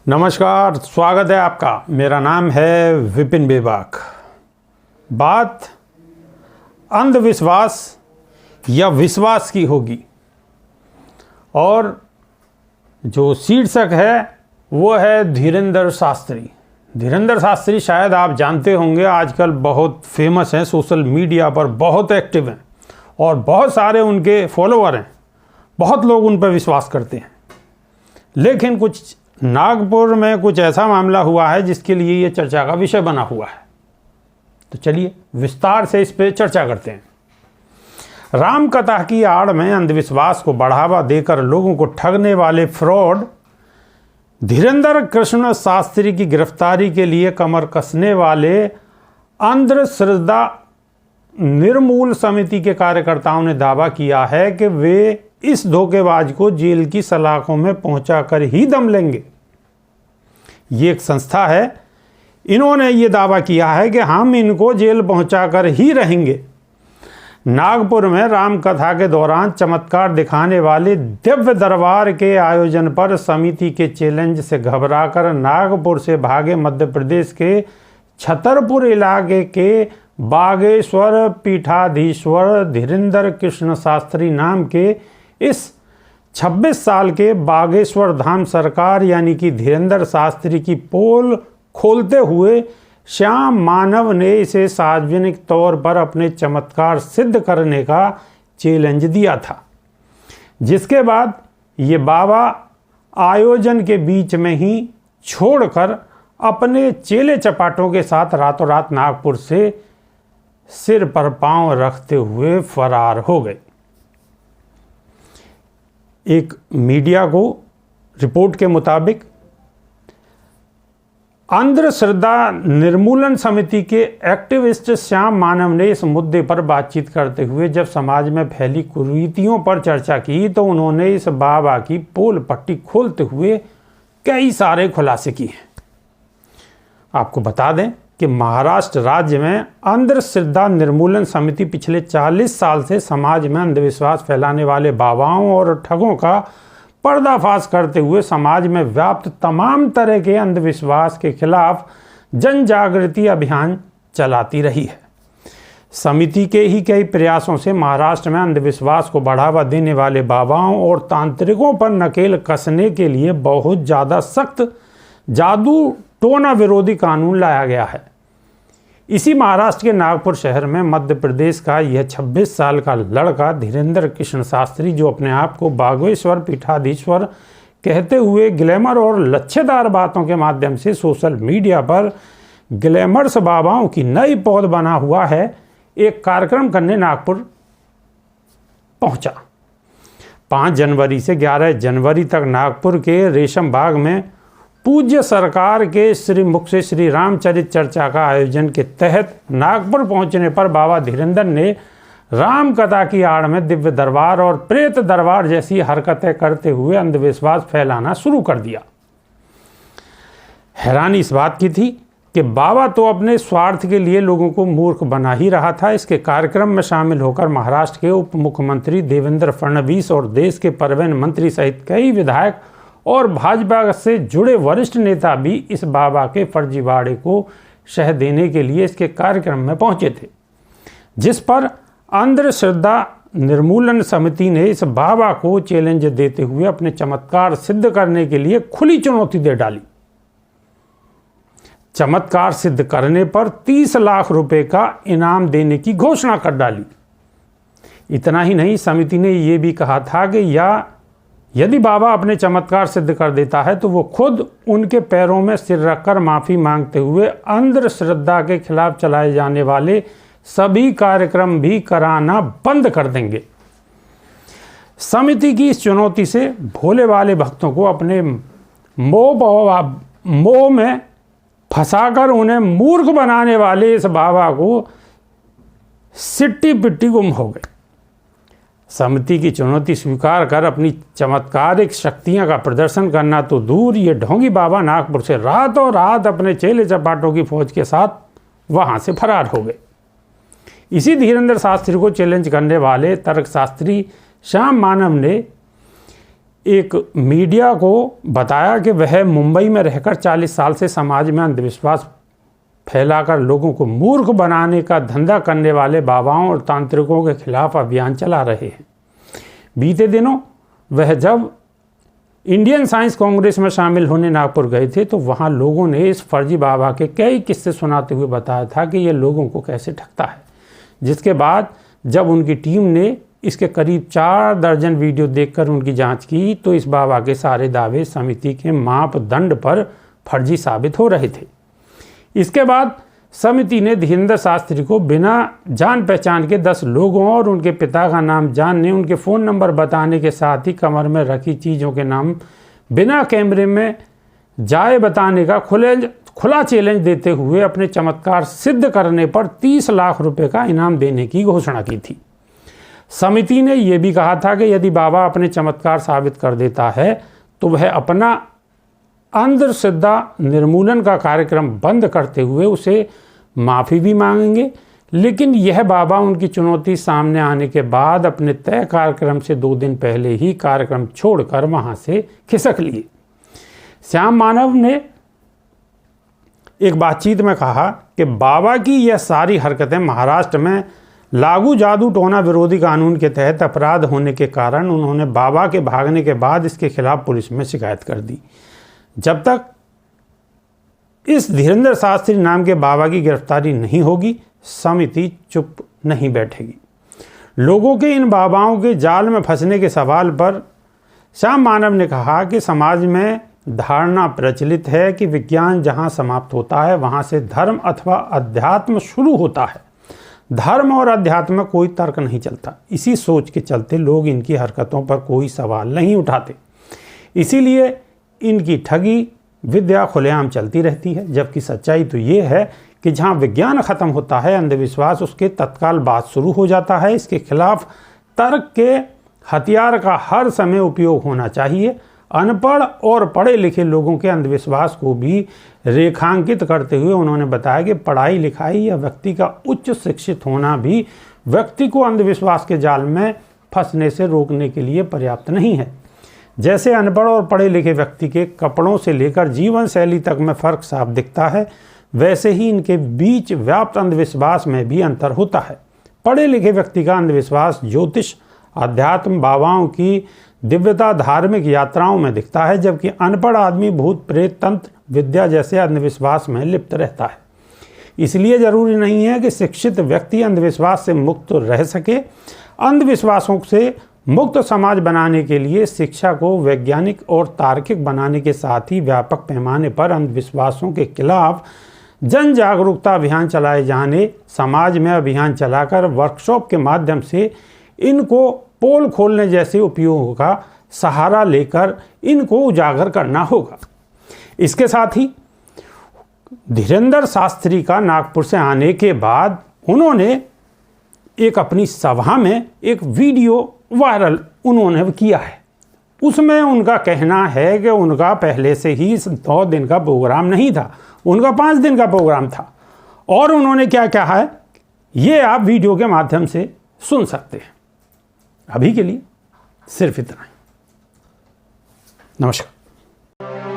नमस्कार, स्वागत है आपका। मेरा नाम है विपिन बेबाक। बात अंधविश्वास या विश्वास की होगी और जो शीर्षक है वो है धीरेंद्र शास्त्री। धीरेंद्र शास्त्री शायद आप जानते होंगे, आजकल बहुत फेमस हैं, सोशल मीडिया पर बहुत एक्टिव हैं और बहुत सारे उनके फॉलोअर हैं। बहुत लोग उन पर विश्वास करते हैं। लेकिन कुछ नागपुर में कुछ ऐसा मामला हुआ है जिसके लिए ये चर्चा का विषय बना हुआ है। तो चलिए विस्तार से इस पे चर्चा करते हैं। राम कथा की आड़ में अंधविश्वास को बढ़ावा देकर लोगों को ठगने वाले फ्रॉड धीरेंद्र कृष्ण शास्त्री की गिरफ्तारी के लिए कमर कसने वाले अंधश्रद्धा निर्मूल समिति के कार्यकर्ताओं ने दावा किया है कि वे इस धोखेबाज को जेल की सलाखों में पहुंचाकर ही दम लेंगे। ये एक संस्था है, इन्होंने ये दावा किया है कि हम इनको जेल पहुंचाकर ही रहेंगे। नागपुर में राम कथा के दौरान चमत्कार दिखाने वाले दिव्य दरबार के आयोजन पर समिति के चैलेंज से घबराकर नागपुर से भागे मध्य प्रदेश के छतरपुर इलाके के बागेश्वर पीठाधीश्वर धीरेंद्र कृष्ण शास्त्री नाम के इस 26 साल के बागेश्वर धाम सरकार यानी कि धीरेंद्र शास्त्री की पोल खोलते हुए श्याम मानव ने इसे सार्वजनिक तौर पर अपने चमत्कार सिद्ध करने का चैलेंज दिया था, जिसके बाद ये बाबा आयोजन के बीच में ही छोड़कर अपने चेले चपाटों के साथ रातों रात नागपुर से सिर पर पांव रखते हुए फरार हो गए। एक मीडिया को रिपोर्ट के मुताबिक अंधश्रद्धा निर्मूलन समिति के एक्टिविस्ट श्याम मानव ने इस मुद्दे पर बातचीत करते हुए जब समाज में फैली कुरीतियों पर चर्चा की तो उन्होंने इस बाबा की पोल पट्टी खोलते हुए कई सारे खुलासे किए। आपको बता दें कि महाराष्ट्र राज्य में अंधश्रद्धा निर्मूलन समिति पिछले 40 साल से समाज में अंधविश्वास फैलाने वाले बाबाओं और ठगों का पर्दाफाश करते हुए समाज में व्याप्त तमाम तरह के अंधविश्वास के खिलाफ जन जागृति अभियान चलाती रही है। समिति के ही कई प्रयासों से महाराष्ट्र में अंधविश्वास को बढ़ावा देने वाले बाबाओं और तांत्रिकों पर नकेल कसने के लिए बहुत ज़्यादा सख्त जादू टोना विरोधी कानून लाया गया है। इसी महाराष्ट्र के नागपुर शहर में मध्य प्रदेश का यह 26 साल का लड़का धीरेंद्र कृष्ण शास्त्री, जो अपने आप को बागेश्वर पीठाधीश्वर कहते हुए ग्लैमर और लच्छेदार बातों के माध्यम से सोशल मीडिया पर ग्लैमर्स बाबाओं की नई पौध बना हुआ है, एक कार्यक्रम करने नागपुर पहुंचा। 5 जनवरी से 11 जनवरी तक नागपुर के रेशम बाग में पूज्य सरकार के श्रीमुख से श्री रामचरित चर्चा का आयोजन के तहत नागपुर पहुंचने पर बाबा धीरेंद्र ने राम कथा की आड़ में दिव्य दरबार और प्रेत दरबार जैसी हरकतें करते हुए अंधविश्वास फैलाना शुरू कर दिया। हैरानी इस बात की थी कि बाबा तो अपने स्वार्थ के लिए लोगों को मूर्ख बना ही रहा था। इसके कार्यक्रम में शामिल होकर महाराष्ट्र के उप मुख्यमंत्री देवेंद्र फडणवीस और देश के परिवहन मंत्री सहित कई विधायक और भाजपा से जुड़े वरिष्ठ नेता भी इस बाबा के फर्जीवाड़े को शह देने के लिए इसके कार्यक्रम में पहुंचे थे, जिस पर अंधश्रद्धा निर्मूलन समिति ने इस बाबा को चैलेंज देते हुए अपने चमत्कार सिद्ध करने के लिए खुली चुनौती दे डाली। चमत्कार सिद्ध करने पर 30 लाख रुपए का इनाम देने की घोषणा कर डाली। इतना ही नहीं, समिति ने यह भी कहा था कि यदि बाबा अपने चमत्कार सिद्ध कर देता है तो वो खुद उनके पैरों में सिर रखकर माफ़ी मांगते हुए अंधश्रद्धा के खिलाफ चलाए जाने वाले सभी कार्यक्रम भी कराना बंद कर देंगे। समिति की इस चुनौती से भोले वाले भक्तों को अपने मोह में फंसाकर उन्हें मूर्ख बनाने वाले इस बाबा को सिट्टी पिट्टी गुम हो गए। समिति की चुनौती स्वीकार कर अपनी चमत्कारिक शक्तियां का प्रदर्शन करना तो दूर, ये ढोंगी बाबा नागपुर से रातों रात अपने चेले चपाटों की फौज के साथ वहां से फरार हो गए। इसी धीरेंद्र शास्त्री को चैलेंज करने वाले तर्कशास्त्री श्याम मानव ने एक मीडिया को बताया कि वह मुंबई में रहकर 40 साल से समाज में अंधविश्वास फैलाकर लोगों को मूर्ख बनाने का धंधा करने वाले बाबाओं और तांत्रिकों के खिलाफ अभियान चला रहे हैं। बीते दिनों वह जब इंडियन साइंस कांग्रेस में शामिल होने नागपुर गए थे तो वहां लोगों ने इस फर्जी बाबा के कई किस्से सुनाते हुए बताया था कि यह लोगों को कैसे ठगता है। जिसके बाद जब उनकी टीम ने इसके करीब 4 दर्जन वीडियो देखकर उनकी जांच की तो इस बाबा के सारे दावे समिति के मापदंड पर फर्जी साबित हो रहे थे। इसके बाद समिति ने धीरेंद्र शास्त्री को बिना जान पहचान के 10 लोगों और उनके पिता का नाम जानने, उनके फ़ोन नंबर बताने के साथ ही कमर में रखी चीज़ों के नाम बिना कैमरे में जाए बताने का खुला चैलेंज देते हुए अपने चमत्कार सिद्ध करने पर 30 लाख रुपए का इनाम देने की घोषणा की थी। समिति ने यह भी कहा था कि यदि बाबा अपने चमत्कार साबित कर देता है तो वह अपना अंधश्रद्धा निर्मूलन का कार्यक्रम बंद करते हुए उसे माफ़ी भी मांगेंगे। लेकिन यह बाबा उनकी चुनौती सामने आने के बाद अपने तय कार्यक्रम से 2 दिन पहले ही कार्यक्रम छोड़कर वहां से खिसक लिए। श्याम मानव ने एक बातचीत में कहा कि बाबा की यह सारी हरकतें महाराष्ट्र में लागू जादू टोना विरोधी कानून के तहत अपराध होने के कारण उन्होंने बाबा के भागने के बाद इसके खिलाफ पुलिस में शिकायत कर दी। जब तक इस धीरेंद्र शास्त्री नाम के बाबा की गिरफ्तारी नहीं होगी समिति चुप नहीं बैठेगी। लोगों के इन बाबाओं के जाल में फंसने के सवाल पर श्याम मानव ने कहा कि समाज में धारणा प्रचलित है कि विज्ञान जहां समाप्त होता है वहां से धर्म अथवा अध्यात्म शुरू होता है। धर्म और अध्यात्म में कोई तर्क नहीं चलता। इसी सोच के चलते लोग इनकी हरकतों पर कोई सवाल नहीं उठाते। इसीलिए इनकी ठगी विद्या खुलेआम चलती रहती है। जबकि सच्चाई तो ये है कि जहाँ विज्ञान खत्म होता है अंधविश्वास उसके तत्काल बाद शुरू हो जाता है। इसके खिलाफ तर्क के हथियार का हर समय उपयोग होना चाहिए। अनपढ़ और पढ़े लिखे लोगों के अंधविश्वास को भी रेखांकित करते हुए उन्होंने बताया कि पढ़ाई लिखाई या व्यक्ति का उच्च शिक्षित होना भी व्यक्ति को अंधविश्वास के जाल में फंसने से रोकने के लिए पर्याप्त नहीं है। जैसे अनपढ़ और पढ़े लिखे व्यक्ति के कपड़ों से लेकर जीवन शैली तक में फर्क साफ दिखता है, वैसे ही इनके बीच व्याप्त अंधविश्वास में भी अंतर होता है। पढ़े लिखे व्यक्ति का अंधविश्वास ज्योतिष, अध्यात्म, बाबाओं की दिव्यता, धार्मिक यात्राओं में दिखता है, जबकि अनपढ़ आदमी भूत प्रेत, तंत्र विद्या जैसे अंधविश्वास में लिप्त रहता है। इसलिए जरूरी नहीं है कि शिक्षित व्यक्ति अंधविश्वास से मुक्त रह सके। अंधविश्वासों से मुक्त समाज बनाने के लिए शिक्षा को वैज्ञानिक और तार्किक बनाने के साथ ही व्यापक पैमाने पर अंधविश्वासों के खिलाफ जन जागरूकता अभियान चलाए जाने, समाज में अभियान चलाकर वर्कशॉप के माध्यम से इनको पोल खोलने जैसे उपयोगों का सहारा लेकर इनको उजागर करना होगा। इसके साथ ही धीरेंद्र शास्त्री का नागपुर से आने के बाद उन्होंने एक अपनी सभा में एक वीडियो वायरल उन्होंने किया है। उसमें उनका कहना है कि उनका पहले से ही 9 दिन का प्रोग्राम नहीं था, उनका 5 दिन का प्रोग्राम था। और उन्होंने क्या कहा है ये आप वीडियो के माध्यम से सुन सकते हैं। अभी के लिए सिर्फ इतना ही। नमस्कार।